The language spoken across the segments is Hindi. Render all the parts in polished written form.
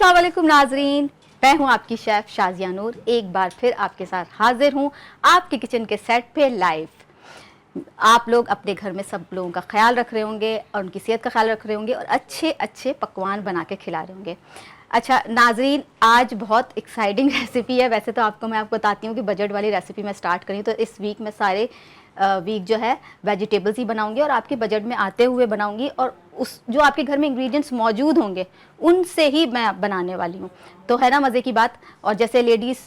अस्सलाम वालेकुम नाजरीन, मैं हूं आपकी शेफ शाजिया नूर। एक बार फिर आपके साथ हाजिर हूं आपके किचन के सेट पे लाइव। आप लोग अपने घर में सब लोगों का ख्याल रख रहे होंगे और उनकी सेहत का ख्याल रख रहे होंगे और अच्छे अच्छे पकवान बना के खिला रहे होंगे। अच्छा नाजरीन, आज बहुत एक्साइटिंग रेसिपी है। वैसे तो मैं आपको बताती हूँ कि बजट वाली रेसिपी मैं स्टार्ट करी, तो इस वीक में सारे वीक जो है वेजिटेबल्स ही बनाऊंगी और आपके बजट में आते हुए बनाऊंगी, और उस जो आपके घर में इंग्रेडिएंट्स मौजूद होंगे उनसे ही मैं बनाने वाली हूँ। तो है ना मज़े की बात। और जैसे लेडीज़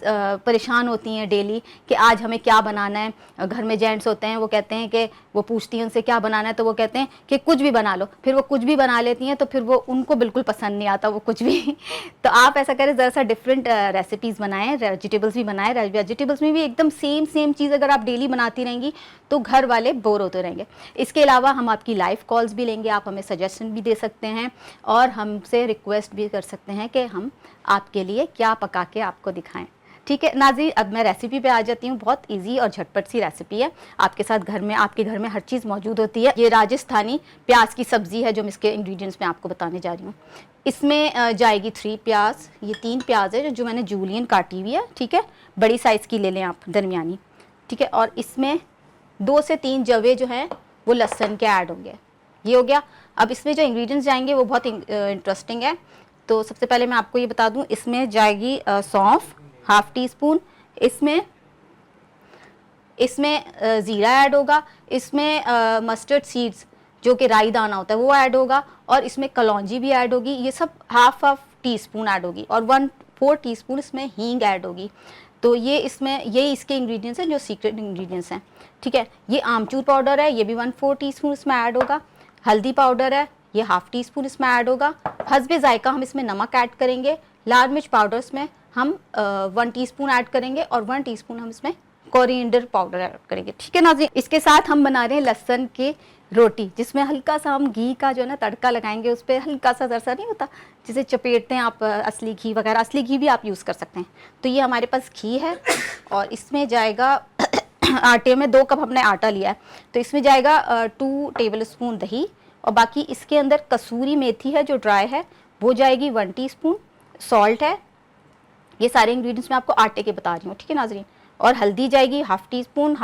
परेशान होती हैं डेली कि आज हमें क्या बनाना है, घर में जेंट्स होते हैं वो कहते हैं कि वो पूछती हैं उनसे क्या बनाना है, तो वो कहते हैं कि कुछ भी बना लो। फिर वो कुछ भी बना लेती हैं, तो फिर वो उनको बिल्कुल पसंद नहीं आता वो कुछ भी तो आप ऐसा करें, ज़रा सा डिफरेंट रेसिपीज़ बनाएं, वेजिटेबल्स भी बनाएं। वेजिटेबल्स में भी एकदम सेम चीज़ अगर आप डेली बनाती रहेंगी तो घर वाले बोर होते रहेंगे। इसके अलावा हम आपकी लाइव कॉल्स भी लेंगे, आप हमें सजेशन भी दे सकते हैं और हमसे रिक्वेस्ट भी कर सकते हैं कि हम आपके लिए क्या पका के आपको दिखाएं। ठीक है नाज़रीन, अब मैं रेसिपी पे आ जाती हूँ। बहुत इजी और झटपट सी रेसिपी है। आपके साथ आपके घर में हर चीज़ मौजूद होती है। ये राजस्थानी प्याज की सब्ज़ी है जो मैं इसके इंग्रेडिएंट्स में आपको बताने जा रही हूँ। इसमें जाएगी 3 प्याज, ये 3 प्याज है जो मैंने जूलियन काटी हुई है। ठीक है, बड़ी साइज़ की ले लें आप, दरमियानी। ठीक है, और इसमें 2 से 3 जवे जो हैं वो लहसुन के ऐड होंगे। ये हो गया। अब इसमें जो इंग्रेडिएंट्स जाएंगे वो बहुत इंटरेस्टिंग है। तो सबसे पहले मैं आपको ये बता दूं, इसमें जाएगी सौंफ, हाफ टी स्पून। इसमें ज़ीरा ऐड होगा। इसमें मस्टर्ड सीड्स जो कि राई दाना होता है वो ऐड होगा, और इसमें कलौंजी भी ऐड होगी। ये सब हाफ टी स्पून ऐड होगी, और 1/4 टीस्पून इसमें हींग ऐड होगी। तो ये इसके इंग्रेडिएंट्स हैं जो सीक्रेट इंग्रेडिएंट्स हैं। ठीक है, ये आमचूर पाउडर है, ये भी 1/4 टीस्पून इसमें ऐड होगा। हल्दी पाउडर है, ये हाफ टी स्पून इसमें ऐड होगा। हस्बे जायका हम इसमें नमक ऐड करेंगे। लाल मिर्च पाउडर इसमें हम 1 टीस्पून ऐड करेंगे, और 1 टीस्पून हम इसमें कोरिएंडर पाउडर ऐड करेंगे। ठीक है नाज़रीन, इसके साथ हम बना रहे हैं लहसुन की रोटी, जिसमें हल्का सा हम घी का जो है ना तड़का लगाएंगे। उस पर हल्का सा जरसा नहीं होता जिसे चपेटते हैं आप, असली घी वगैरह, असली घी भी आप यूज़ कर सकते हैं। तो ये हमारे पास घी है, और इसमें जाएगा आटे में 2 कप हमने आटा लिया है, तो इसमें जाएगा 2 टेबल स्पून दही, और बाकी इसके अंदर कसूरी मेथी है जो ड्राई है वो जाएगी 1 टीस्पून। सॉल्ट है। ये सारे इंग्रेडिएंट्स मैं आपको आटे के बता रही हूँ। ठीक है नाजरीन। और हल्दी जाएगी हाफ टी स्पून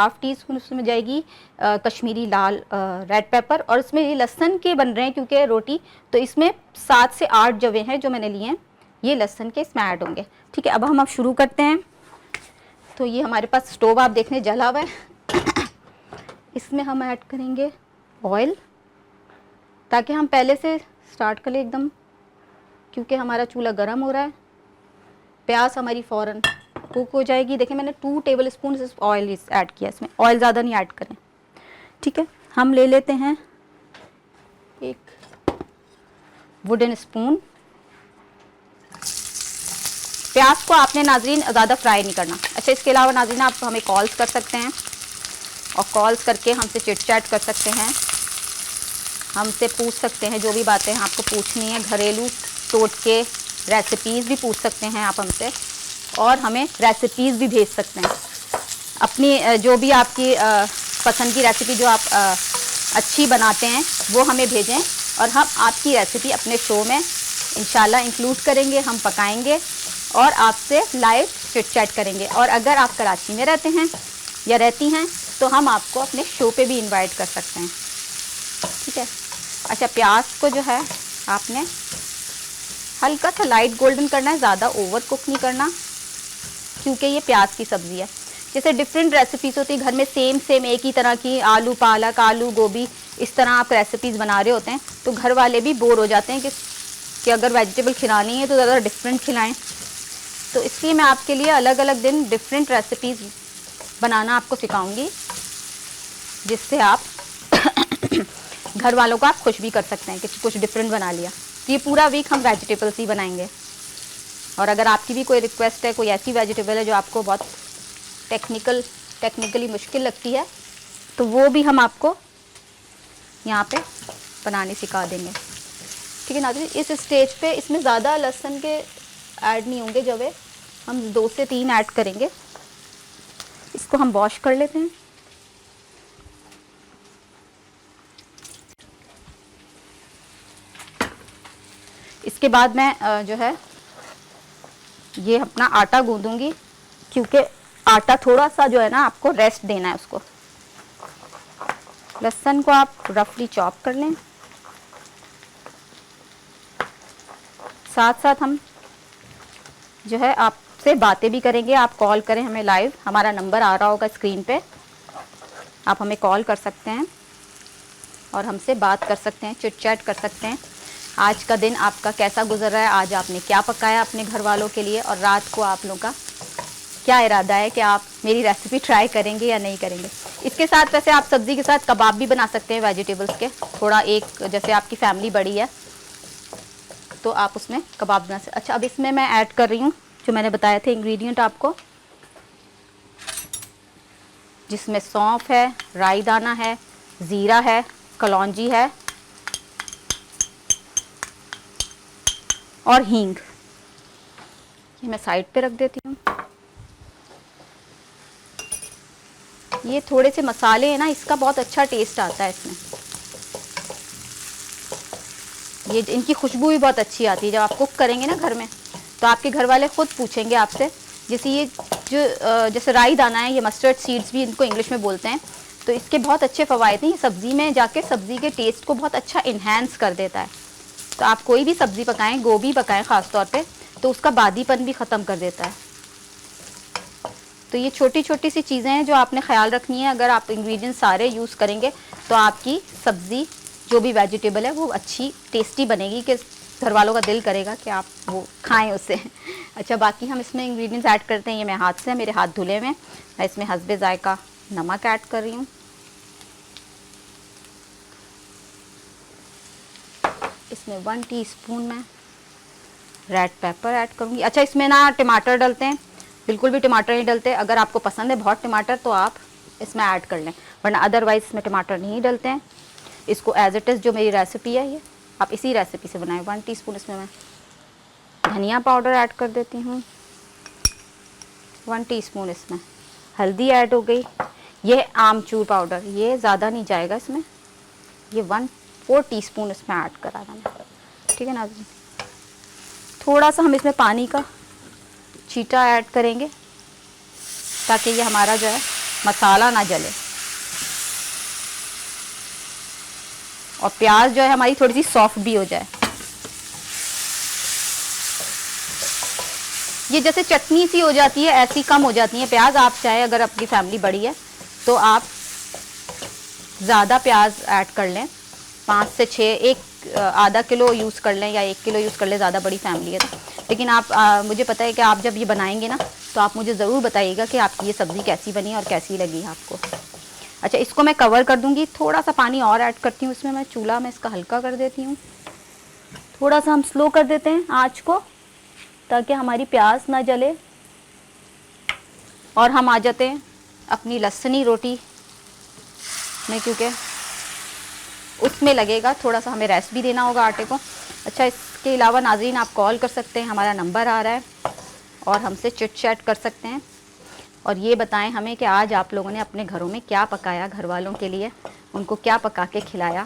उसमें जाएगी कश्मीरी लाल रेड पेपर। और इसमें ये लहसुन के बन रहे हैं क्योंकि रोटी, तो इसमें 7 से 8 जवे हैं जो मैंने लिए हैं, ये लहसुन के इसमें ऐड होंगे। ठीक है, अब हम शुरू करते हैं। तो ये हमारे पास स्टोव आप देखने जला हुआ है। इसमें हम ऐड करेंगे ऑयल, ताकि हम पहले से स्टार्ट कर ले एकदम, क्योंकि हमारा चूल्हा गर्म हो रहा है। प्याज हमारी फ़ौरन कुक हो जाएगी। देखिए मैंने 2 टेबल स्पून ऑयल ऐड किया, इसमें ऑयल ज़्यादा नहीं ऐड करें। ठीक है, हम ले लेते हैं एक वुडन स्पून। प्याज को आपने नाजरीन ज़्यादा फ्राई नहीं करना। अच्छा, इसके अलावा नाजरीन आप हमें कॉल्स कर सकते हैं, और कॉल्स करके हमसे चिट चैट कर सकते हैं, हमसे पूछ सकते हैं जो भी बातें हैं आपको पूछनी है। घरेलू टोटके रेसिपीज़ भी पूछ सकते हैं आप हमसे, और हमें रेसिपीज़ भी भेज सकते हैं अपनी, जो भी आपकी पसंद की रेसिपी जो आप अच्छी बनाते हैं वो हमें भेजें, और हम आपकी रेसिपी अपने शो में इंशाल्लाह इंक्लूड करेंगे। हम पकाएंगे और आपसे लाइव चिट चैट करेंगे। और अगर आप कराची में रहते हैं या रहती हैं तो हम आपको अपने शो पे भी इनवाइट कर सकते हैं। ठीक है। अच्छा, प्याज को जो है आपने हल्का सा लाइट गोल्डन करना है, ज़्यादा ओवर कुक नहीं करना, क्योंकि ये प्याज की सब्ज़ी है। जैसे डिफरेंट रेसिपीज़ होती है घर में, सेम एक ही तरह की, आलू पालक, आलू गोभी, इस तरह आप रेसिपीज़ बना रहे होते हैं, तो घर वाले भी बोर हो जाते हैं कि अगर वेजिटेबल खिलानी है तो ज़्यादा डिफरेंट खिलाएं। तो इसलिए मैं आपके लिए अलग अलग दिन डिफरेंट रेसिपीज़ बनाना आपको सिखाऊंगी, जिससे आप घर वालों को आप खुश भी कर सकते हैं कि कुछ डिफरेंट बना लिया। तो ये पूरा वीक हम वेजिटेबल्स ही बनाएंगे। और अगर आपकी भी कोई रिक्वेस्ट है, कोई ऐसी वेजिटेबल है जो आपको बहुत टेक्निकली मुश्किल लगती है, तो वो भी हम आपको यहाँ पे बनाने सिखा देंगे। ठीक है नाज़रीन, इस स्टेज पे इसमें ज़्यादा लहसुन के ऐड नहीं होंगे, जब हम 2 से 3 ऐड करेंगे। इसको हम वॉश कर लेते हैं। इसके बाद मैं जो है ये अपना आटा गूंदूंगी, क्योंकि आटा थोड़ा सा जो है ना आपको रेस्ट देना है उसको। लहसुन को आप रफली चॉप कर लें। साथ साथ हम जो है आपसे बातें भी करेंगे। आप कॉल करें हमें लाइव, हमारा नंबर आ रहा होगा स्क्रीन पे, आप हमें कॉल कर सकते हैं और हमसे बात कर सकते हैं, चिट चैट कर सकते हैं। आज का दिन आपका कैसा गुजर रहा है, आज आपने क्या पकाया अपने घर वालों के लिए, और रात को आप लोगों का क्या इरादा है कि आप मेरी रेसिपी ट्राई करेंगे या नहीं करेंगे। इसके साथ वैसे आप सब्ज़ी के साथ कबाब भी बना सकते हैं वेजिटेबल्स के, थोड़ा एक जैसे आपकी फैमिली बड़ी है तो आप उसमें कबाब बना सकते। अच्छा, अब इसमें मैं ऐड कर रही हूँ जो मैंने बताए थे इंग्रेडिएंट आपको, जिसमें सौंफ है, राई दाना है, ज़ीरा है, कलौंजी है और हींग। ये मैं साइड पे रख देती हूँ। ये थोड़े से मसाले हैं ना, इसका बहुत अच्छा टेस्ट आता है इसमें। ये इनकी खुशबू भी बहुत अच्छी आती है जब आप कुक करेंगे ना घर में, तो आपके घर वाले खुद पूछेंगे आपसे। जैसे ये जो जैसे राई दाना है, ये मस्टर्ड सीड्स भी इनको इंग्लिश में बोलते हैं, तो इसके बहुत अच्छे फ़वाइद हैं। ये सब्ज़ी में जाके सब्ज़ी के टेस्ट को बहुत अच्छा इन्हेंस कर देता है। तो आप कोई भी सब्ज़ी पकाएं, गोभी पकाएं ख़ास तौर पे, तो उसका बादीपन भी ख़त्म कर देता है। तो ये छोटी छोटी सी चीज़ें हैं जो आपने ख्याल रखनी है। अगर आप इंग्रेडिएंट्स सारे यूज़ करेंगे तो आपकी सब्ज़ी जो भी वेजिटेबल है वो अच्छी टेस्टी बनेगी कि घर वालों का दिल करेगा कि आप वो खाएं उससे। अच्छा, बाकी हम इसमें इंग्रेडिएंट्स ऐड करते हैं। ये मैं हाथ से, मेरे हाथ धुले हुए हैं। मैं इसमें हस्बे ज़ायका नमक ऐड कर रही हूँ। इसमें 1 टीस्पून मैं रेड पेपर ऐड करूँगी। अच्छा, इसमें ना टमाटर डलते हैं, बिल्कुल भी टमाटर नहीं डलते। अगर आपको पसंद है बहुत टमाटर तो आप इसमें ऐड कर लें, वरना अदरवाइज़ इसमें टमाटर नहीं डलते हैं। इसको एज इट इज़ जो मेरी रेसिपी है ये आप इसी रेसिपी से बनाएं। 1 टीस्पून इसमें मैं धनिया पाउडर ऐड कर देती हूँ। 1 टीस्पून इसमें हल्दी ऐड हो गई। ये आमचूर पाउडर, ये ज़्यादा नहीं जाएगा इसमें, ये 1/4 टीस्पून इसमें ऐड करा मैंने, ठीक है ना। थोड़ा सा हम इसमें पानी का छींटा ऐड करेंगे ताकि ये हमारा जो है मसाला ना जले, और प्याज जो है हमारी थोड़ी सी सॉफ्ट भी हो जाए। ये जैसे चटनी सी हो जाती है ऐसी कम हो जाती है प्याज। आप चाहे अगर आपकी फैमिली बड़ी है तो आप ज़्यादा प्याज ऐड कर लें, 5 से 6, एक आधा किलो यूज़ कर लें या 1 किलो यूज़ कर लें, ज़्यादा बड़ी फैमिली है तो। लेकिन आप मुझे पता है कि आप जब ये बनाएंगे ना तो आप मुझे ज़रूर बताइएगा कि आपकी ये सब्ज़ी कैसी बनी और कैसी लगी आपको। अच्छा, इसको मैं कवर कर दूंगी। थोड़ा सा पानी और ऐड करती हूँ इसमें मैं, चूल्हा में इसका हल्का कर देती हूँ। थोड़ा सा हम स्लो कर देते हैं आँच को ताकि हमारी प्याज ना जले, और हम आ जाते हैं अपनी लहसुनी रोटी में, क्योंकि उसमें लगेगा थोड़ा सा हमें रेस्ट भी देना होगा आटे को। अच्छा, इसके अलावा नाज़रीन आप कॉल कर सकते हैं, हमारा नंबर आ रहा है, और हमसे चिट चैट कर सकते हैं। और ये बताएं हमें कि आज आप लोगों ने अपने घरों में क्या पकाया घर वालों के लिए, उनको क्या पका के खिलाया,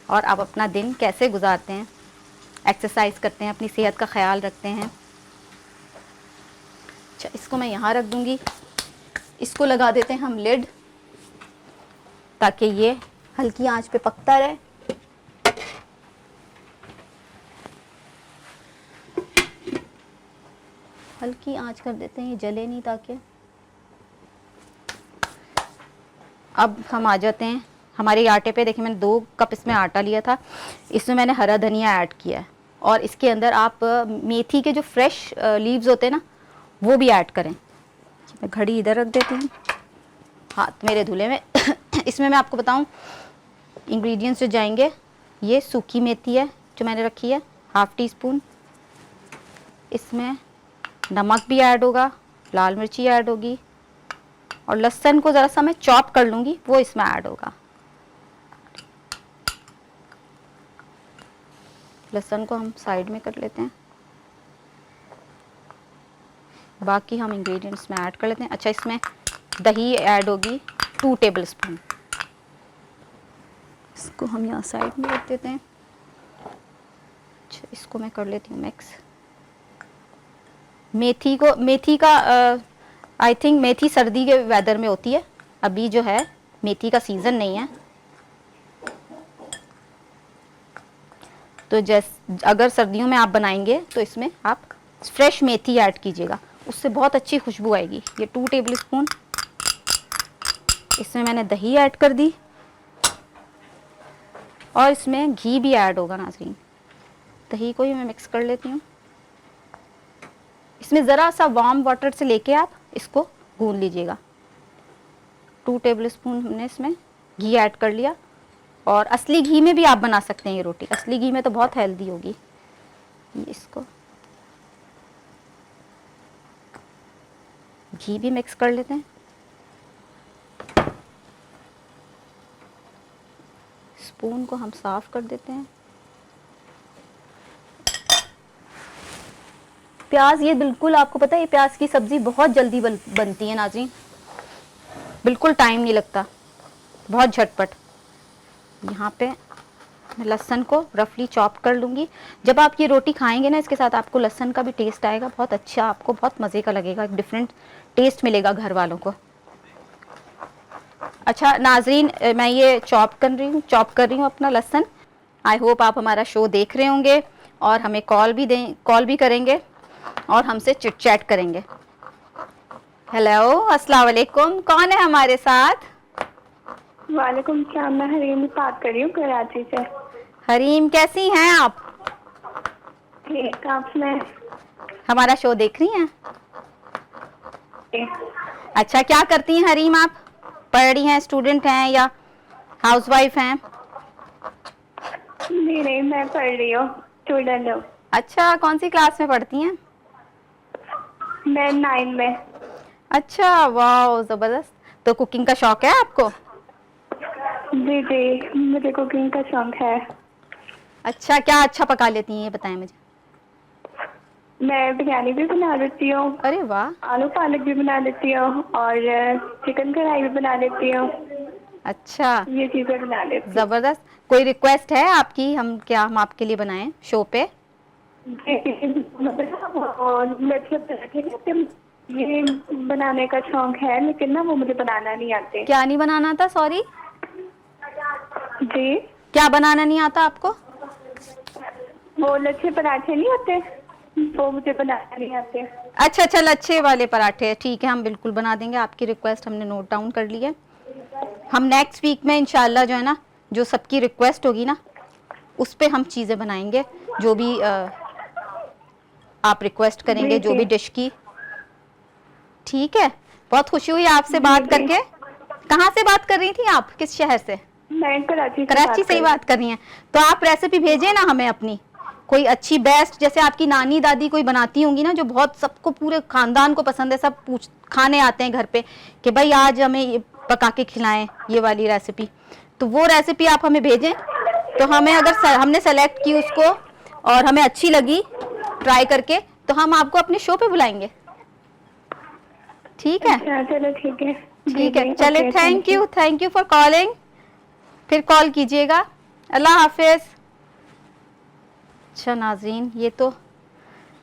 और आप अपना दिन कैसे गुजारते हैं, एक्सरसाइज करते हैं, अपनी सेहत का ख्याल रखते हैं। अच्छा, इसको मैं यहाँ रख दूँगी। इसको लगा देते हैं हम लिड, ताकि ये हल्की आंच पे पकता रहे। हल्की आंच कर देते हैं, ये जले नहीं ताकि। अब हम आ जाते हैं हमारे आटे पे। देखिए मैंने 2 कप इसमें आटा लिया था, इसमें मैंने हरा धनिया ऐड किया है, और इसके अंदर आप मेथी के जो फ्रेश लीव्स होते हैं ना वो भी ऐड करें। मैं घड़ी इधर रख देती हूँ, हाथ मेरे धुले में। इसमें मैं आपको बताऊँ इंग्रेडिएंट्स जो जाएंगे, ये सूखी मेथी है जो मैंने रखी है 1/2 टीस्पून, इसमें नमक भी ऐड होगा, लाल मिर्ची ऐड होगी, और लहसुन को ज़रा सा मैं चॉप कर लूँगी वो इसमें ऐड होगा। लहसुन को हम साइड में कर लेते हैं, बाकी हम इंग्रेडिएंट्स में ऐड कर लेते हैं। अच्छा, इसमें दही ऐड होगी 2 टेबलस्पून, इसको हम यहाँ साइड में रख देते हैं। अच्छा, इसको मैं कर लेती हूँ मिक्स। मेथी का आई थिंक मेथी सर्दी के वेदर में होती है, अभी जो है मेथी का सीजन नहीं है। तो अगर सर्दियों में आप बनाएंगे तो इसमें आप फ्रेश मेथी ऐड कीजिएगा, उससे बहुत अच्छी खुशबू आएगी। ये 2 टेबल स्पून इसमें मैंने दही ऐड कर दी और इसमें घी भी ऐड होगा नाज़रीन। दही को ही मैं मिक्स कर लेती हूँ। इसमें ज़रा सा वार्म वाटर से लेके आप इसको गूंद लीजिएगा। 2 टेबल स्पून हमने इसमें घी ऐड कर लिया, और असली घी में भी आप बना सकते हैं ये रोटी, असली घी में तो बहुत हेल्दी होगी। इसको घी भी मिक्स कर लेते हैं। स्पून को हम साफ कर देते हैं। प्याज, ये बिल्कुल आपको पता है ये प्याज की सब्जी बहुत जल्दी बनती है नाज़रीन, बिल्कुल टाइम नहीं लगता, बहुत झटपट। यहाँ पे मैं लहसुन को रफली चॉप कर लूँगी। जब आप ये रोटी खाएंगे ना, इसके साथ आपको लहसुन का भी टेस्ट आएगा, बहुत अच्छा, आपको बहुत मज़े का लगेगा, एक डिफरेंट टेस्ट मिलेगा घर वालों को। अच्छा नाज़रीन, मैं ये चॉप कर रही हूँ अपना लहसुन। आई होप आप हमारा शो देख रहे होंगे और हमें कॉल भी करेंगे और हमसे चिट चैट करेंगे। हेलो, अस्सलाम वालेकुम, कौन है हमारे साथ? वालेकुम सलाम, मैं हरीम बात कर रही हूँ कराची से। हरीम, कैसी हैं आप? ठीक, आप सुनाएं? हमारा शो देख रही हैं? अच्छा, क्या करती हैं हरीम आप? पढ़ रही हैं, स्टूडेंट हैं या हाउसवाइफ हैं? नहीं, मैं पढ़ रही हूँ, स्टूडेंट हूँ। अच्छा, कौन सी क्लास में पढ़ती हैं? मैं 9 में। अच्छा, वाह ज़बरदस्त। तो कुकिंग का शौक है आपको? जी, मुझे कुकिंग का शौक है। अच्छा, क्या अच्छा पका लेती हैं ये बताएं मुझे। मैं बिरयानी भी बना लेती हूँ। अरे वाह। आलू पालक भी बना लेती हूँ और चिकन कढ़ाई भी बना लेती हूँ। अच्छा, ये चीज़ें बना लेती हूँ। ज़बरदस्त। कोई रिक्वेस्ट है आपकी, हम आपके लिए बनाएं शो पे? ये बनाने का शौक है, लेकिन ना वो मुझे बनाना नहीं आते। क्या नहीं बनाना आता? सॉरी जी, क्या बनाना नहीं आता आपको? वो लच्छे पराठे नहीं होते, वो मुझे बनाना नहीं आते। अच्छा, लच्छे वाले पराठे, ठीक है, हम बिल्कुल बना देंगे। आपकी रिक्वेस्ट हमने नोट डाउन कर ली है। हम नेक्स्ट वीक में इंशाल्लाह जो है ना, जो सबकी रिक्वेस्ट होगी ना, उस पे हम चीज़ें बनाएंगे, जो भी आप रिक्वेस्ट करेंगे, जो भी डिश की। ठीक है, बहुत खुशी हुई आपसे बात करके। कहाँ से बात कर रही थी आप, किस शहर से? मैं कराची से ही बात कर रही हैं। तो आप रेसिपी भेजें ना हमें अपनी, कोई अच्छी बेस्ट, जैसे आपकी नानी दादी कोई बनाती होंगी ना, जो बहुत सबको, पूरे खानदान को पसंद है, सब खाने आते हैं घर पे कि भाई आज हमें ये पका के खिलाएं ये वाली रेसिपी। तो वो रेसिपी आप हमें भेजें, तो हमें अगर हमने सेलेक्ट की उसको और हमें अच्छी लगी ट्राई करके, तो हम आपको अपने शो पे बुलाएंगे। ठीक है? अच्छा, चलो ठीक है। ठीक है, चले, थैंक यू फॉर कॉलिंग। फिर कॉल कीजिएगा। अल्लाह हाफिज। अच्छा नाज़रीन, ये तो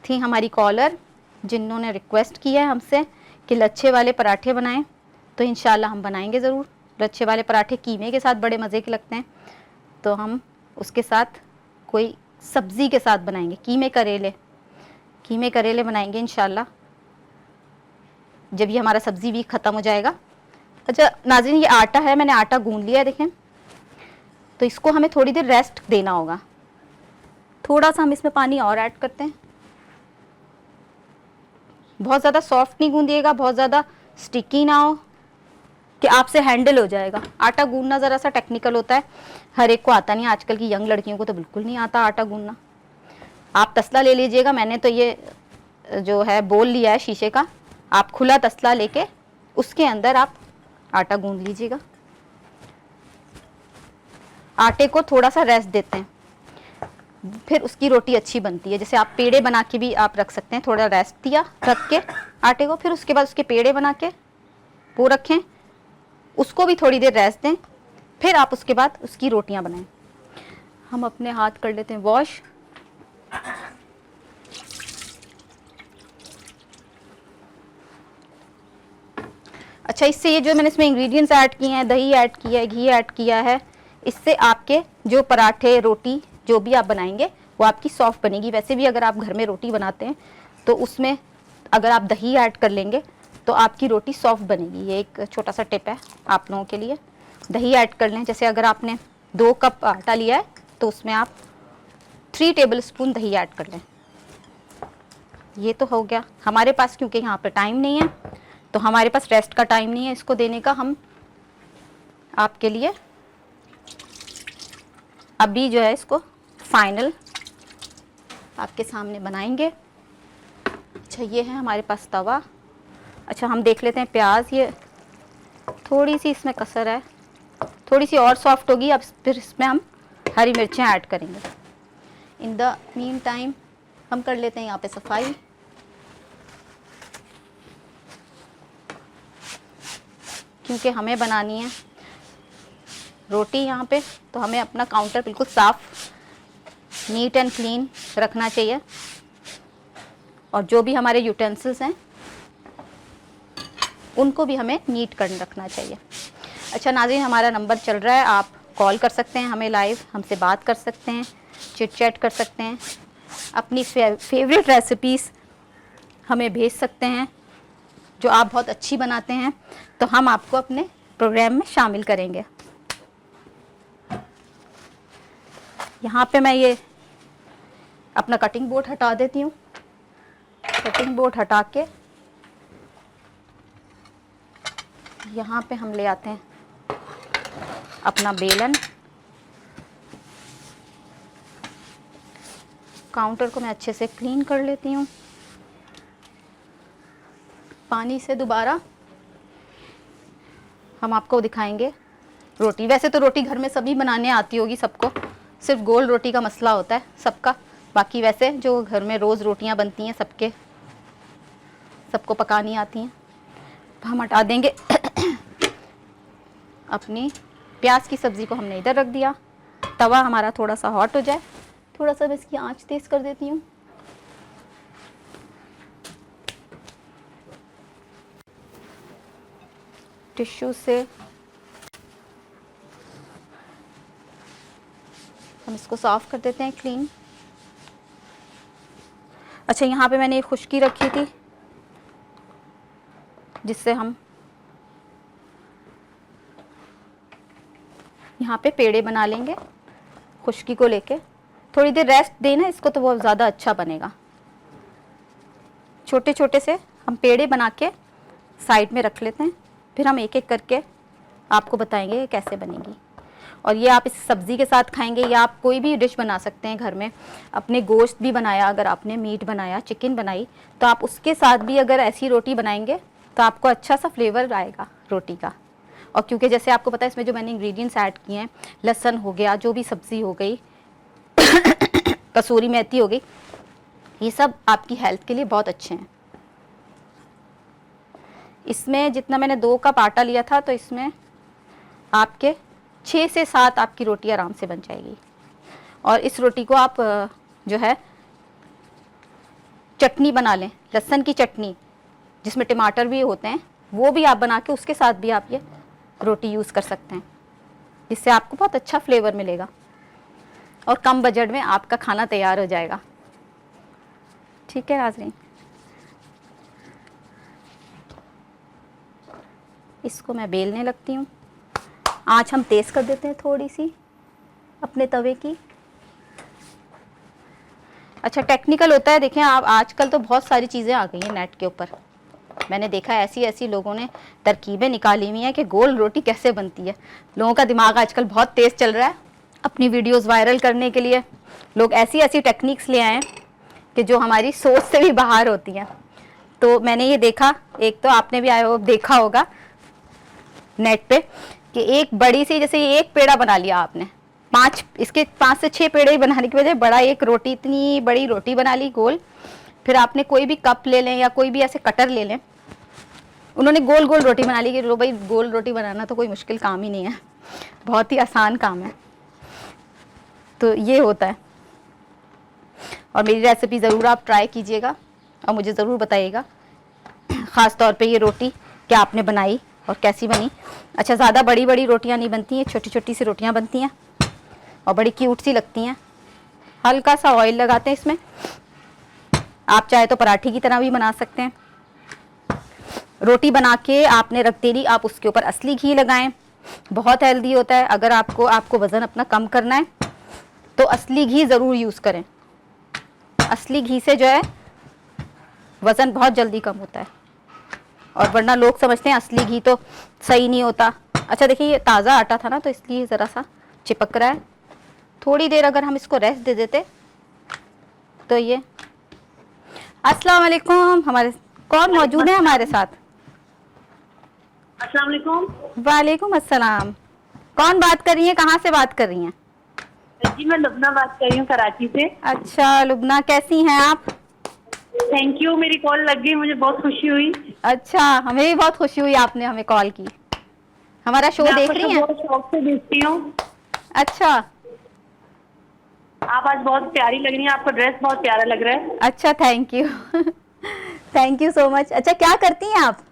थी हमारी कॉलर जिन्होंने रिक्वेस्ट किया है हमसे कि लच्छे वाले पराठे बनाएं। तो इंशाल्लाह हम बनाएंगे ज़रूर। लच्छे वाले पराठे कीमे के साथ बड़े मज़े के लगते हैं, तो हम उसके साथ कोई सब्ज़ी के साथ बनाएंगे। कीमे करेले बनाएंगे इंशाल्लाह, जब ये हमारा सब्ज़ी वीक ख़त्म हो जाएगा। अच्छा नाज़रीन, ये आटा है, मैंने आटा गूंद लिया है, देखें। तो इसको हमें थोड़ी देर रेस्ट देना होगा। थोड़ा सा हम इसमें पानी और ऐड करते हैं। बहुत ज़्यादा सॉफ्ट नहीं गूंदिएगा, बहुत ज़्यादा स्टिकी ना हो कि आपसे हैंडल हो जाएगा। आटा गूंदना ज़रा सा टेक्निकल होता है, हर एक को आता नहीं। आजकल की यंग लड़कियों को तो बिल्कुल नहीं आता आटा गूंदना। आप तसला ले लीजिएगा, मैंने तो ये जो है बोल लिया है शीशे का, आप खुला तसला लेके उसके अंदर आप आटा गूंद लीजिएगा। आटे को थोड़ा सा रेस्ट देते हैं, फिर उसकी रोटी अच्छी बनती है। जैसे आप पेड़े बना के भी आप रख सकते हैं, थोड़ा रेस्ट दिया रख के आटे को, फिर उसके बाद उसके पेड़े बना के वो रखें, उसको भी थोड़ी देर रेस्ट दें, फिर आप उसके बाद उसकी रोटियां बनाएं। हम अपने हाथ कर लेते हैं वॉश। अच्छा, इससे ये जो मैंने इसमें इंग्रेडिएंट्स ऐड किए हैं, दही ऐड किया है, घी ऐड किया है, इससे आपके जो पराठे, रोटी जो भी आप बनाएंगे वो आपकी सॉफ्ट बनेगी। वैसे भी अगर आप घर में रोटी बनाते हैं तो उसमें अगर आप दही ऐड कर लेंगे तो आपकी रोटी सॉफ्ट बनेगी। ये एक छोटा सा टिप है आप लोगों के लिए। दही ऐड कर लें। जैसे अगर आपने 2 कप आटा लिया है तो उसमें आप 3 टेबलस्पून दही ऐड कर लें। ये तो हो गया हमारे पास, क्योंकि यहाँ पे टाइम नहीं है तो हमारे पास रेस्ट का टाइम नहीं है इसको देने का। हम आपके लिए अभी जो है इसको फाइनल आपके सामने बनाएंगे। अच्छा, ये है हमारे पास तवा। अच्छा, हम देख लेते हैं प्याज, ये थोड़ी सी इसमें कसर है, थोड़ी सी और सॉफ्ट होगी। अब फिर इसमें हम हरी मिर्चें ऐड करेंगे। इन द मीन टाइम हम कर लेते हैं यहाँ पे सफाई। क्योंकि हमें बनानी है रोटी यहाँ पे, तो हमें अपना काउंटर बिल्कुल साफ, नीट एंड क्लीन रखना चाहिए। और जो भी हमारे यूटेंसिल्स हैं उनको भी हमें नीट कर रखना चाहिए। अच्छा नाज़रीन, हमारा नंबर चल रहा है, आप कॉल कर सकते हैं हमें लाइव, हमसे बात कर सकते हैं, चिट चैट कर सकते हैं, अपनी फेवरेट रेसिपीज़ हमें भेज सकते हैं जो आप बहुत अच्छी बनाते हैं, तो हम आपको अपने प्रोग्राम में शामिल करेंगे। यहाँ पे मैं ये अपना कटिंग बोर्ड हटा देती हूँ। कटिंग बोर्ड हटा के यहाँ पे हम ले आते हैं अपना बेलन। काउंटर को मैं अच्छे से क्लीन कर लेती हूँ पानी से। दोबारा हम आपको दिखाएंगे रोटी। वैसे तो रोटी घर में सभी बनाने आती होगी सबको, सिर्फ गोल रोटी का मसला होता है सबका। बाकी वैसे जो घर में रोज़ रोटियां बनती हैं सबको पकानी आती हैं। हम हटा देंगे अपनी प्याज की सब्ज़ी को हमने इधर रख दिया। तवा हमारा थोड़ा सा हॉट हो जाए, थोड़ा सा मैं इसकी आंच तेज़ कर देती हूँ। टिश्यू से हम इसको साफ कर देते हैं क्लीन। अच्छा, यहाँ पे मैंने एक खुश्की रखी थी जिससे हम यहाँ पे पेड़े बना लेंगे। खुश्की को लेके थोड़ी देर रेस्ट देना इसको, तो बहुत ज़्यादा अच्छा बनेगा। छोटे छोटे से हम पेड़े बना के साइड में रख लेते हैं, फिर हम एक एक करके आपको बताएंगे कैसे बनेगी। और ये आप इस सब्ज़ी के साथ खाएंगे या आप कोई भी डिश बना सकते हैं घर में। अपने गोश्त भी बनाया, अगर आपने मीट बनाया, चिकन बनाई, तो आप उसके साथ भी अगर ऐसी रोटी बनाएंगे तो आपको अच्छा सा फ्लेवर आएगा रोटी का। और क्योंकि जैसे आपको पता है इसमें जो मैंने इंग्रेडिएंट्स ऐड किए हैं, लहसुन हो गया, जो भी सब्ज़ी हो गई, कसूरी मेथी हो गई, ये सब आपकी हेल्थ के लिए बहुत अच्छे हैं। इसमें जितना मैंने 2 कप आटा लिया था तो इसमें आपके 6 से 7 आपकी रोटी आराम से बन जाएगी। और इस रोटी को आप जो है चटनी बना लें, लहसुन की चटनी जिसमें टमाटर भी होते हैं, वो भी आप बना के उसके साथ भी आप ये रोटी यूज़ कर सकते हैं, जिससे आपको बहुत अच्छा फ्लेवर मिलेगा और कम बजट में आपका खाना तैयार हो जाएगा। ठीक है नाज़रीन, इसको मैं बेलने लगती हूँ। आँच हम तेज़ कर देते हैं थोड़ी सी अपने तवे की। अच्छा, टेक्निकल होता है, देखें आप आजकल तो बहुत सारी चीज़ें आ गई हैं नेट के ऊपर। मैंने देखा है ऐसी ऐसी लोगों ने तरकीबें निकाली हुई हैं कि गोल रोटी कैसे बनती है। लोगों का दिमाग आजकल बहुत तेज़ चल रहा है। अपनी वीडियोस वायरल करने के लिए लोग ऐसी ऐसी टेक्निक्स ले आए हैं कि जो हमारी सोच से भी बाहर होती हैं। तो मैंने ये देखा, एक तो आपने भी आए हो देखा होगा नेट पे कि एक बड़ी सी, जैसे ये एक पेड़ा बना लिया आपने, 5 से 6 पेड़े बनाने की वजह बड़ा एक रोटी, इतनी बड़ी रोटी बना ली गोल। फिर आपने कोई भी कप ले लें या कोई भी ऐसे कटर ले लें, उन्होंने गोल गोल रोटी बना ली कि लो भाई, गोल रोटी बनाना तो कोई मुश्किल काम ही नहीं है, बहुत ही आसान काम है। तो ये होता है। और मेरी रेसिपी ज़रूर आप ट्राई कीजिएगा और मुझे ज़रूर बताइएगा, ख़ास तौर पे ये रोटी क्या आपने बनाई और कैसी बनी। अच्छा, ज़्यादा बड़ी बड़ी रोटियां नहीं बनती हैं, छोटी छोटी सी रोटियां बनती हैं और बड़ी क्यूट सी लगती हैं। हल्का सा ऑयल लगाते हैं इसमें। आप चाहे तो पराठे की तरह भी बना सकते हैं। रोटी बना के आपने रख देनी, आप उसके ऊपर असली घी लगाएं, बहुत हेल्दी होता है। अगर आपको वज़न अपना कम करना है तो असली घी ज़रूर यूज़ करें। असली घी से जो है वज़न बहुत जल्दी कम होता है, और वरना लोग समझते हैं असली घी तो सही नहीं होता। अच्छा देखिए, ये ताज़ा आटा था ना, तो इसलिए ज़रा सा चिपक रहा है। थोड़ी देर अगर हम इसको रेस्ट दे देते तो ये। अस्सलाम वालेकुम, हमारे कौन मौजूद है हमारे साथ? अस्सलाम वालेकुम। वालेकुम अस्सलाम। कौन बात कर रही है, कहाँ से बात कर रही हैं? जी मैं लुबना बात कर रही हूँ कराची से। अच्छा लुबना, कैसी हैं आप? थैंक यू, मेरी कॉल लग गई, मुझे बहुत खुशी हुई। अच्छा, हमें भी बहुत खुशी हुई आपने हमें कॉल की। हमारा शो मैं देख आपका रही शो हैं? बहुत शौक से देखती हूँ। अच्छा आप आज बहुत प्यारी लग रही हैं, आपका ड्रेस बहुत प्यारा लग रहा है। अच्छा, thank you thank you so much. अच्छा, क्या करती हैं आप?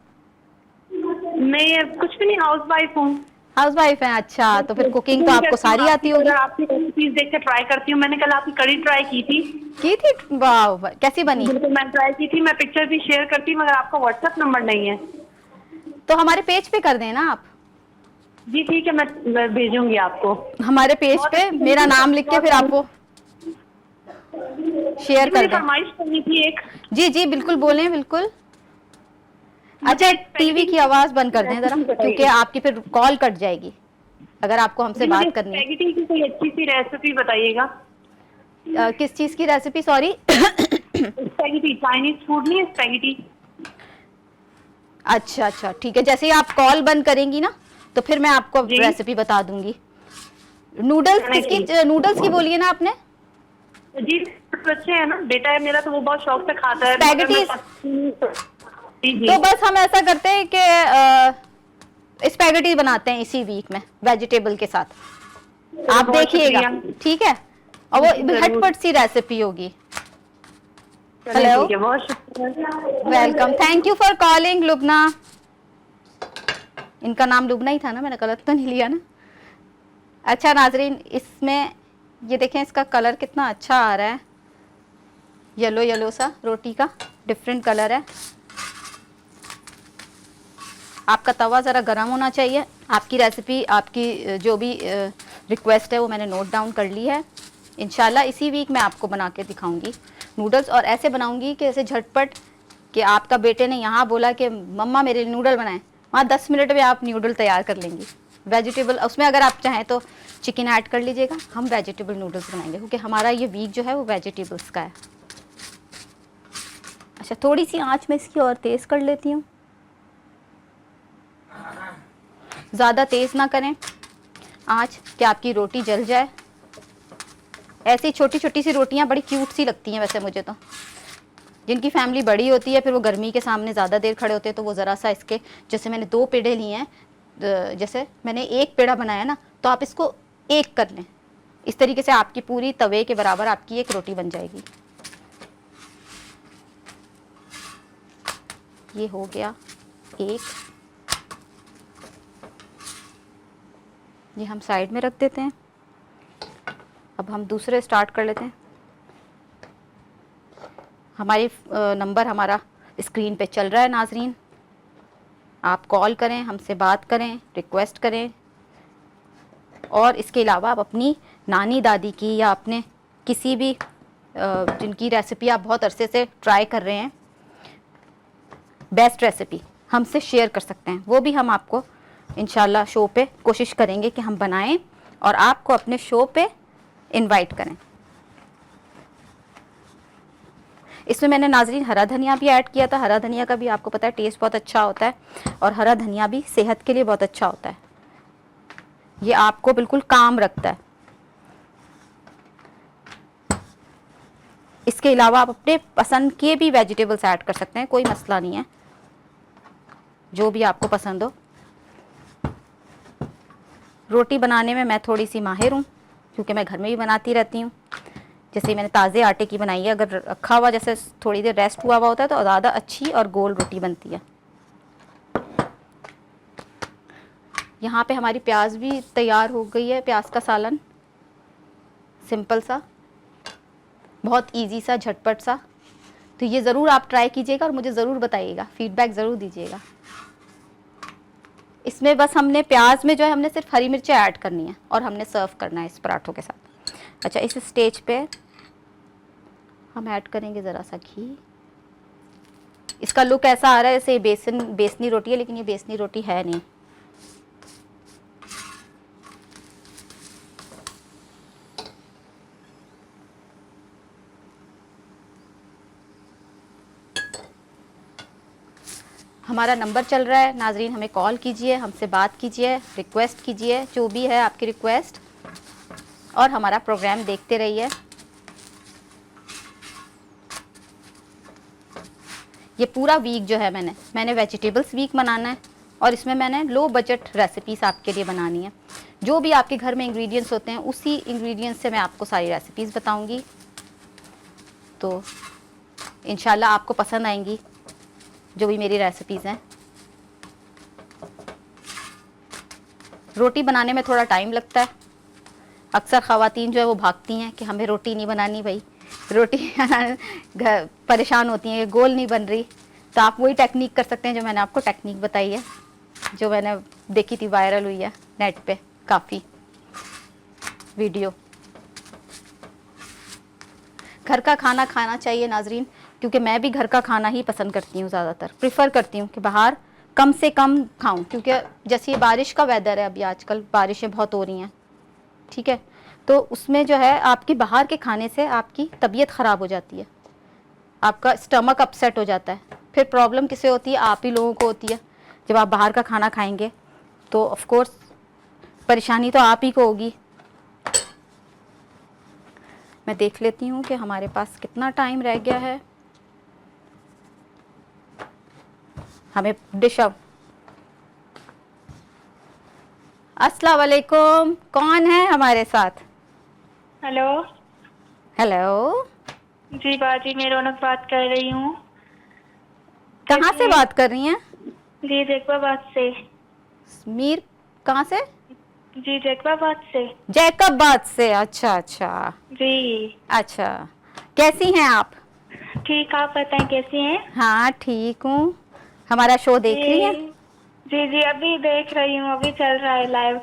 मैं कुछ भी नहीं, हाउस वाइफ हूँ। हाउस वाइफ हैं? अच्छा, तो फिर कुकिंग तो आपको सारी आती होगी। आपकी रेसिपीज देख कर ट्राई करती हूँ। मैंने कल आपकी कड़ी ट्राई की थी। की थी? वाह, कैसी बनी? बिल्कुल मैंने ट्राई की थी, मैं पिक्चर भी शेयर करती हूँ, मगर आपका व्हाट्सएप नंबर नहीं है। तो हमारे पेज पे कर देना आप। जी ठीक है, मैं भेजूंगी आपको। हमारे पेज बहुत पे अच्छी मेरा बनी, नाम लिख के बहुत फिर आपको शेयर जी, कर मुझे दें। फरमाइश करनी थी एक। जी जी बिल्कुल, बोलें बिल्कुल। मुझे अच्छा, एक टीवी की आवाज़ बंद कर दें ज़रा, रेसिपी बताइए। क्योंकि आपकी फिर कॉल कट जाएगी अगर आपको हमसे जी मुझे बात करनी है। स्पैगेटी की कोई अच्छी सी रेसिपी बताइएगा। किस चीज़ की recipe, sorry? Spaghetti, Chinese food नहीं है, स्पैगेटी। अच्छा अच्छा, ठीक है। जैसे ही आप कॉल बंद करेंगी ना, तो फिर मैं आपको जी रेसिपी बता दूंगी। नूडल्स किसकी, नूडल्स की बोलिए ना आपने? जी बच्चे है ना, बेटा है मेरा, तो वो बहुत शौक से खाता है, मगर मैं स्पैगेटीज। जी जी तो बस हम ऐसा करते हैं कि स्पैगेटी बनाते हैं इसी वीक में वेजिटेबल के साथ। आप बहुत देखिएगा, शुक्रिया। ठीक है? और वो जरूर। झटपट सी रेसिपी होगी। चलिए हेलो, ठीक है, बहुत शुक्रिया। Welcome, thank you for calling Lubna. इनका नाम लुबना ही था ना, मैंने गलत तो नहीं लिया ना? अच्छा नाजरीन, इसमें ये देखें, इसका कलर कितना अच्छा आ रहा है, येलो येलो सा, रोटी का डिफरेंट कलर है। आपका तवा ज़रा गर्म होना चाहिए। आपकी रेसिपी, आपकी जो भी रिक्वेस्ट है वो मैंने नोट डाउन कर ली है। इंशाल्लाह इसी वीक मैं आपको बना के दिखाऊंगी नूडल्स, और ऐसे बनाऊंगी कि ऐसे झटपट कि आपका बेटे ने यहाँ बोला कि मम्मा मेरे लिए नूडल बनाएं, वहाँ 10 मिनट में आप नूडल तैयार कर लेंगी। वेजिटेबल उसमें अगर आप चाहें तो चिकन ऐड कर लीजिएगा। हम वेजिटेबल नूडल्स बनाएंगे क्योंकि हमारा ये वीक जो है वो वेजिटेबल्स का है। अच्छा, थोड़ी सी आँच में इसकी और तेज़ कर लेती हूँ, ज़्यादा तेज़ ना करें आँच कि आपकी रोटी जल जाए। ऐसी छोटी छोटी सी रोटियां बड़ी क्यूट सी लगती हैं वैसे मुझे तो। जिनकी फैमिली बड़ी होती है, फिर वो गर्मी के सामने ज़्यादा देर खड़े होते हैं, तो वो ज़रा सा इसके, जैसे मैंने 2 पेड़े लिए हैं, जैसे मैंने 1 पेड़ा बनाया ना, तो आप इसको 1 कर लें। इस तरीके से आपकी पूरी तवे के बराबर आपकी एक रोटी बन जाएगी। ये हो गया एक, ये हम साइड में रख देते हैं। अब हम दूसरे स्टार्ट कर लेते हैं। हमारी नंबर हमारा स्क्रीन पे चल रहा है नाजरीन, आप कॉल करें, हमसे बात करें, रिक्वेस्ट करें। और इसके अलावा आप अपनी नानी दादी की या अपने किसी भी जिनकी रेसिपी आप बहुत अरसे से ट्राई कर रहे हैं, बेस्ट रेसिपी हमसे शेयर कर सकते हैं। वो भी हम आपको इंशाल्लाह शो पे कोशिश करेंगे कि हम बनाएं और आपको अपने शो पे इनवाइट करें। इसमें मैंने नाजरीन हरा धनिया भी ऐड किया था। हरा धनिया का भी आपको पता है टेस्ट बहुत अच्छा होता है, और हरा धनिया भी सेहत के लिए बहुत अच्छा होता है। ये आपको बिल्कुल काम रखता है। इसके अलावा आप अपने पसंद के भी वेजिटेबल्स ऐड कर सकते हैं, कोई मसला नहीं है, जो भी आपको पसंद हो। रोटी बनाने में मैं थोड़ी सी माहिर हूँ क्योंकि मैं घर में भी बनाती रहती हूँ। जैसे मैंने ताज़े आटे की बनाई है, अगर रखा हुआ जैसे थोड़ी देर रेस्ट हुआ होता है तो ज़्यादा अच्छी और गोल रोटी बनती है। यहाँ पे हमारी प्याज भी तैयार हो गई है, प्याज का सालन, सिंपल सा, बहुत इजी सा, झटपट सा। तो ये ज़रूर आप ट्राई कीजिएगा और मुझे ज़रूर बताइएगा, फीडबैक ज़रूर दीजिएगा। इसमें बस हमने प्याज में जो है हमने सिर्फ हरी मिर्चें ऐड करनी है और हमने सर्व करना है इस पराठों के साथ। अच्छा, इस स्टेज पे हम ऐड करेंगे ज़रा सा घी। इसका लुक ऐसा आ रहा है जैसे बेसनी रोटी है, लेकिन ये बेसनी रोटी है नहीं। हमारा नंबर चल रहा है नाजरीन, हमें कॉल कीजिए, हमसे बात कीजिए, रिक्वेस्ट कीजिए, जो भी है आपकी रिक्वेस्ट, और हमारा प्रोग्राम देखते रहिए। ये पूरा वीक जो है मैंने वेजिटेबल्स वीक मनाना है और इसमें मैंने लो बजट रेसिपीज़ आपके लिए बनानी है। जो भी आपके घर में इंग्रेडिएंट्स होते हैं उसी इंग्रेडिएंट्स से मैं आपको सारी रेसिपीज़ बताऊंगी, तो इंशाल्लाह आपको पसंद आएंगी जो भी मेरी रेसिपीज़ हैं। रोटी बनाने में थोड़ा टाइम लगता है, अक्सर ख़वातीन जो है वो भागती हैं कि हमें रोटी नहीं बनानी भाई, रोटी परेशान होती हैं, गोल नहीं बन रही। तो आप वही टेक्निक कर सकते हैं जो मैंने आपको टेक्निक बताई है, जो मैंने देखी थी, वायरल हुई है नेट पे काफ़ी वीडियो। घर का खाना खाना चाहिए नाजरीन, क्योंकि मैं भी घर का खाना ही पसंद करती हूँ, ज़्यादातर प्रिफर करती हूँ कि बाहर कम से कम खाऊं, क्योंकि जैसे ये बारिश का वेदर है, अभी आजकल बारिशें बहुत हो रही हैं, ठीक है, तो उसमें जो है आपकी बाहर के खाने से आपकी तबीयत ख़राब हो जाती है, आपका स्टमक अपसेट हो जाता है। फिर प्रॉब्लम किसे होती है? आप ही लोगों को होती है। जब आप बाहर का खाना खाएंगे तो ऑफ कोर्स परेशानी तो आप ही को होगी। मैं देख लेती हूँ कि हमारे पास कितना टाइम रह गया है। हमें डिश अप। अस्सलाम वालेकुम, कौन है हमारे साथ? हेलो। हेलो जी बाजी, मैं रौनक बात कर रही हूँ। कहाँ से बात कर रही हैं? जी जैकबाबाद से। मीर कहाँ से? जी जैकबाबाद से। जैकबाबाद से, अच्छा अच्छा जी। अच्छा। कैसी हैं आप? ठीक, आप बताएं कैसी हैं? हाँ ठीक हूँ। हमारा शो देख रही हैं? जी जी अभी देख रही हूँ, अभी चल रहा है लाइव।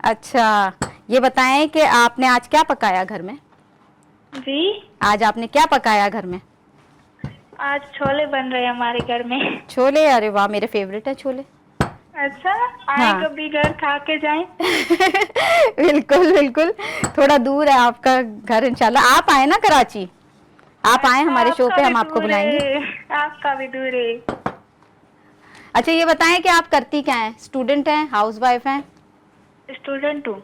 अच्छा, ये बताएं कि आपने आज क्या पकाया घर में? जी आज आपने क्या पकाया घर में? आज छोले बन रहे हैं हमारे घर में। छोले? अरे वाह, मेरे फेवरेट है छोले। अच्छा, आए हाँ। कभी घर खा के जाएं। बिल्कुल बिल्कुल, थोड़ा दूर है आपका घर, इंशाल्लाह आप आए ना कराची, आप आए हमारे शो पे, हम आपको बुलाएंगे। आपका भी दूर है। अच्छा ये बताएं कि आप करती क्या हैं? स्टूडेंट हैं, हाउसवाइफ हैं? स्टूडेंट हूँ।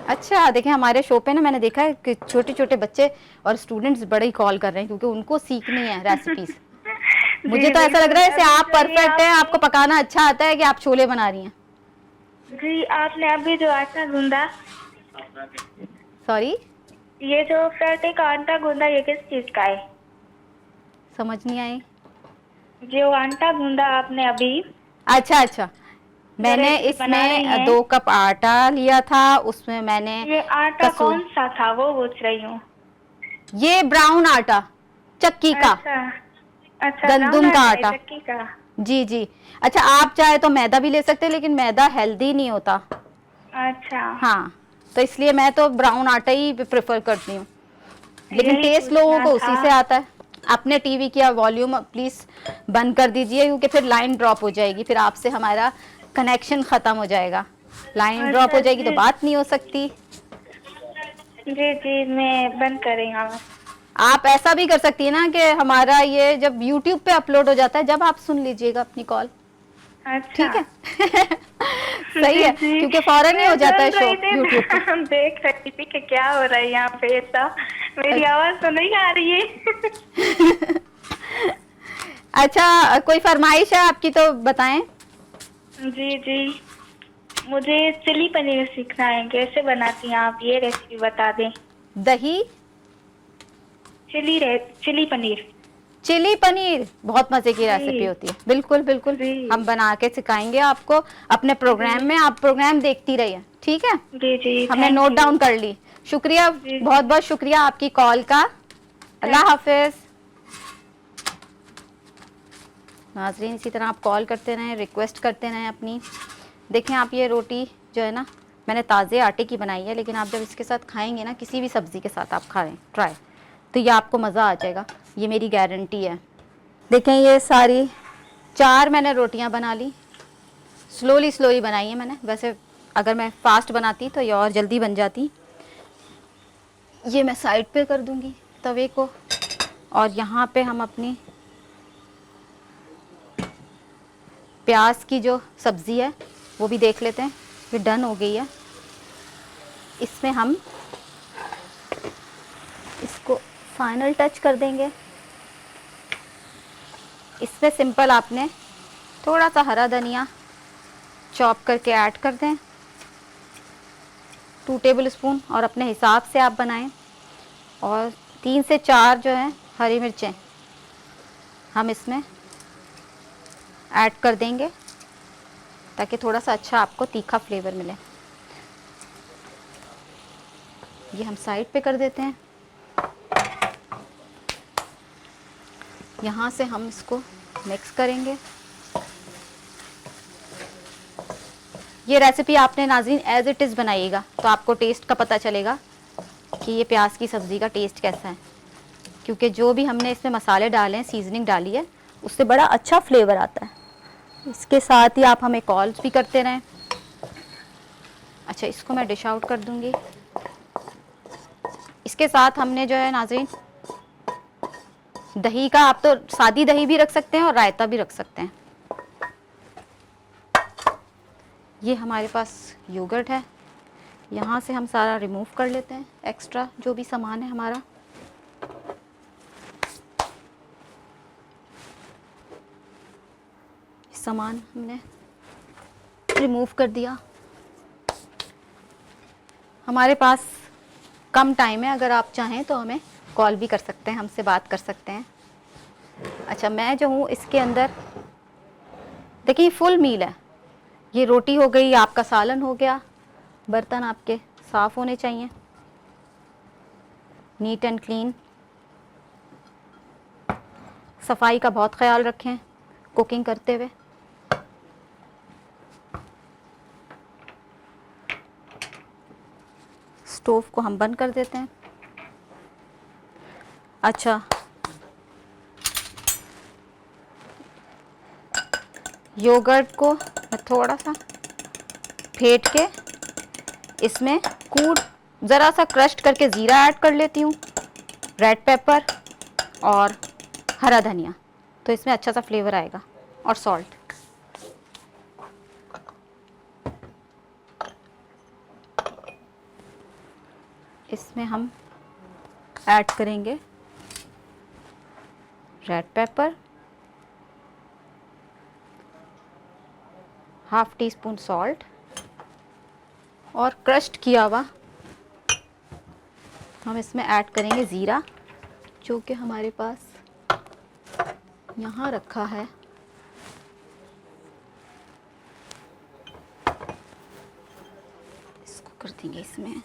अच्छा, देखें हमारे शो पे ना मैंने देखा है कि छोटे छोटे बच्चे और स्टूडेंट्स बड़े ही कॉल कर रहे हैं, क्योंकि उनको सीखनी है रेसिपीज। मुझे तो ऐसा लग रहा है जैसे आप परफेक्ट हैं, आपको पकाना अच्छा आता है कि आप छोले बना रही हैं। जी आपने अभी जो आटा गूंदा, सॉरी ये जो पराठे का आटा गूंदा, ये किस चीज का है? समझ नहीं आई। जो आटा गूंदा आपने अभी, अच्छा अच्छा, मैंने इसमें 2 कप आटा लिया था, उसमें मैंने ये आटा कौन सा था वो पूछ रही हूँ। ये ब्राउन आटा, चक्की का। अच्छा अच्छा, गंदुम का आटा। चक्की का। जी जी। अच्छा, आप चाहे तो मैदा भी ले सकते हैं, लेकिन मैदा हेल्दी नहीं होता। अच्छा हाँ, तो इसलिए मैं तो ब्राउन आटा ही प्रेफर करती हूँ, लेकिन टेस्ट लोगों को उसी से आता है। अपने टीवी की वॉल्यूम प्लीज बंद कर दीजिए, क्योंकि फिर लाइन ड्रॉप हो जाएगी, फिर आपसे हमारा कनेक्शन खत्म हो जाएगा। लाइन ड्रॉप हो जाएगी तो बात नहीं हो सकती। जी जी मैं बंद कर रही हूँ। आप ऐसा भी कर सकती है ना कि हमारा ये जब YouTube पे अपलोड हो जाता है, जब आप सुन लीजिएगा अपनी कॉल। अच्छा ठीक है। सही है, क्योंकि फौरन ही हो जाता है शो YouTube पे। हम देख रही थी कि क्या हो रहा है यहाँ पे, ऐसा मेरी आवाज तो नहीं आ रही है। अच्छा, कोई फरमाइश है आपकी तो बताएं। जी जी मुझे चिली पनीर सीखना है, कैसे बनाती हैं आप, ये रेसिपी बता दें। दही चिली पनीर। चिली पनीर बहुत मजे की रेसिपी होती है। बिल्कुल बिल्कुल, जी हम बना के सिखाएंगे आपको अपने प्रोग्राम में। आप प्रोग्राम देखती रहिए, ठीक है? जी जी, हमने थैंक नोट यू। डाउन कर ली। शुक्रिया, जी बहुत बहुत शुक्रिया आपकी कॉल का। अल्लाह थैंक हाफिज। नाजरीन, इसी तरह आप कॉल करते रहें, रिक्वेस्ट करते रहें अपनी। देखें आप, ये रोटी जो है ना, मैंने ताज़े आटे की बनाई है, लेकिन आप जब इसके साथ खाएंगे ना, किसी भी सब्ज़ी के साथ आप खाएं ट्राई, तो ये आपको मज़ा आ जाएगा, ये मेरी गारंटी है। देखें ये सारी 4 मैंने रोटियां बना ली। स्लोली स्लोली बनाई है मैंने, वैसे अगर मैं फास्ट बनाती तो ये और जल्दी बन जाती। ये मैं साइड पे कर दूंगी तवे को, और यहाँ पे हम अपनी प्याज की जो सब्ज़ी है वो भी देख लेते हैं। ये डन हो गई है। इसमें हम इसको फाइनल टच कर देंगे। इसमें सिंपल आपने थोड़ा सा हरा धनिया चॉप करके ऐड कर दें, 2 टेबल स्पून, और अपने हिसाब से आप बनाएं। और 3 से 4 जो है हरी मिर्चें हम इसमें ऐड कर देंगे, ताकि थोड़ा सा अच्छा आपको तीखा फ्लेवर मिले। ये हम साइड पे कर देते हैं। यहाँ से हम इसको मिक्स करेंगे। ये रेसिपी आपने नाज़रीन एज इट इज़ बनाइएगा, तो आपको टेस्ट का पता चलेगा कि ये प्याज की सब्ज़ी का टेस्ट कैसा है, क्योंकि जो भी हमने इसमें मसाले डाले हैं, सीजनिंग डाली है, उससे बड़ा अच्छा फ्लेवर आता है। इसके साथ ही आप हमें कॉल्स भी करते रहें। अच्छा, इसको मैं डिश आउट कर दूंगी। इसके साथ हमने जो है नाज़रीन, दही का, आप तो सादी दही भी रख सकते हैं और रायता भी रख सकते हैं। ये हमारे पास योगर्ट है, यहाँ से हम सारा रिमूव कर लेते हैं, एक्स्ट्रा जो भी सामान है हमारा। सामान हमने रिमूव कर दिया। हमारे पास कम टाइम है, अगर आप चाहें तो हमें कॉल भी कर सकते हैं, हमसे बात कर सकते हैं। अच्छा, मैं जो हूँ इसके अंदर देखिए फुल मील है। ये रोटी हो गई, आपका सालन हो गया। बर्तन आपके साफ़ होने चाहिए, नीट एंड क्लीन। सफाई का बहुत ख्याल रखें कुकिंग करते हुए। स्टोव को हम बंद कर देते हैं। अच्छा, योगर्ट को मैं थोड़ा सा फेंट के इसमें कूट, ज़रा सा क्रश्ड करके ज़ीरा ऐड कर लेती हूँ, रेड पेपर और हरा धनिया, तो इसमें अच्छा सा फ्लेवर आएगा, और सॉल्ट। इसमें हम ऐड करेंगे red pepper, half tea spoon salt, और क्रश्ड किया हुआ हम इसमें ऐड करेंगे ज़ीरा, जो कि हमारे पास यहाँ रखा है। इसको कर देंगे इसमें।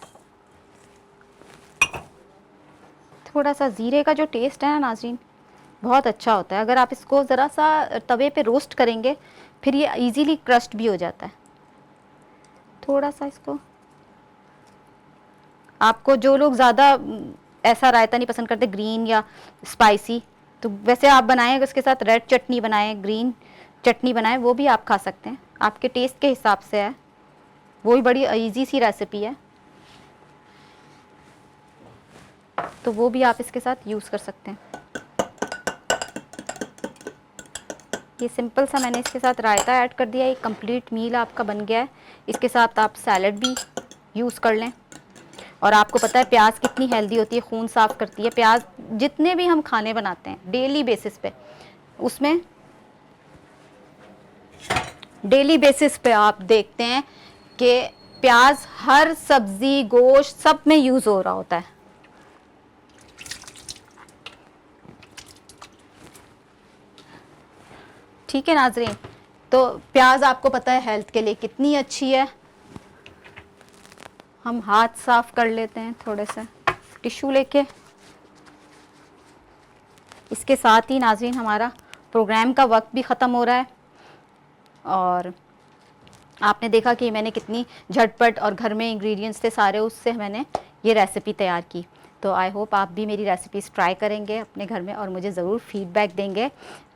थोड़ा सा ज़ीरे का जो टेस्ट है ना नाज़रीन, बहुत अच्छा होता है। अगर आप इसको ज़रा सा तवे पे रोस्ट करेंगे, फिर ये इजीली क्रस्ट भी हो जाता है। थोड़ा सा इसको, आपको जो लोग ज़्यादा ऐसा रायता नहीं पसंद करते, ग्रीन या स्पाइसी, तो वैसे आप बनाएं, उसके साथ रेड चटनी बनाएं, ग्रीन चटनी बनाएं, वो भी आप खा सकते हैं, आपके टेस्ट के हिसाब से है। वो भी बड़ी इजी सी रेसिपी है, तो वो भी आप इसके साथ यूज़ कर सकते हैं। ये सिंपल सा मैंने इसके साथ रायता ऐड कर दिया, एक कंप्लीट मील आपका बन गया है। इसके साथ आप सैलड भी यूज़ कर लें। और आपको पता है प्याज कितनी हेल्दी होती है, खून साफ़ करती है। प्याज जितने भी हम खाने बनाते हैं डेली बेसिस पे, उसमें डेली बेसिस पे आप देखते हैं कि प्याज हर सब्ज़ी, गोश्त, सब में यूज़ हो रहा होता है। ठीक है नाजरीन, तो प्याज आपको पता है हेल्थ के लिए कितनी अच्छी है। हम हाथ साफ कर लेते हैं थोड़े से टिश्यू लेके। इसके साथ ही नाजरीन हमारा प्रोग्राम का वक्त भी ख़त्म हो रहा है, और आपने देखा कि मैंने कितनी झटपट और घर में इंग्रेडिएंट्स थे सारे, उससे मैंने ये रेसिपी तैयार की। तो आई होप आप भी मेरी रेसिपीज़ ट्राई करेंगे अपने घर में और मुझे ज़रूर फीडबैक देंगे।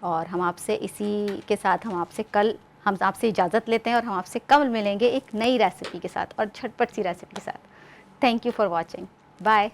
और हम आपसे इसी के साथ हम आपसे इजाज़त लेते हैं, और हम आपसे कल मिलेंगे एक नई रेसिपी के साथ और झटपट सी रेसिपी के साथ। Thank you for watching, bye.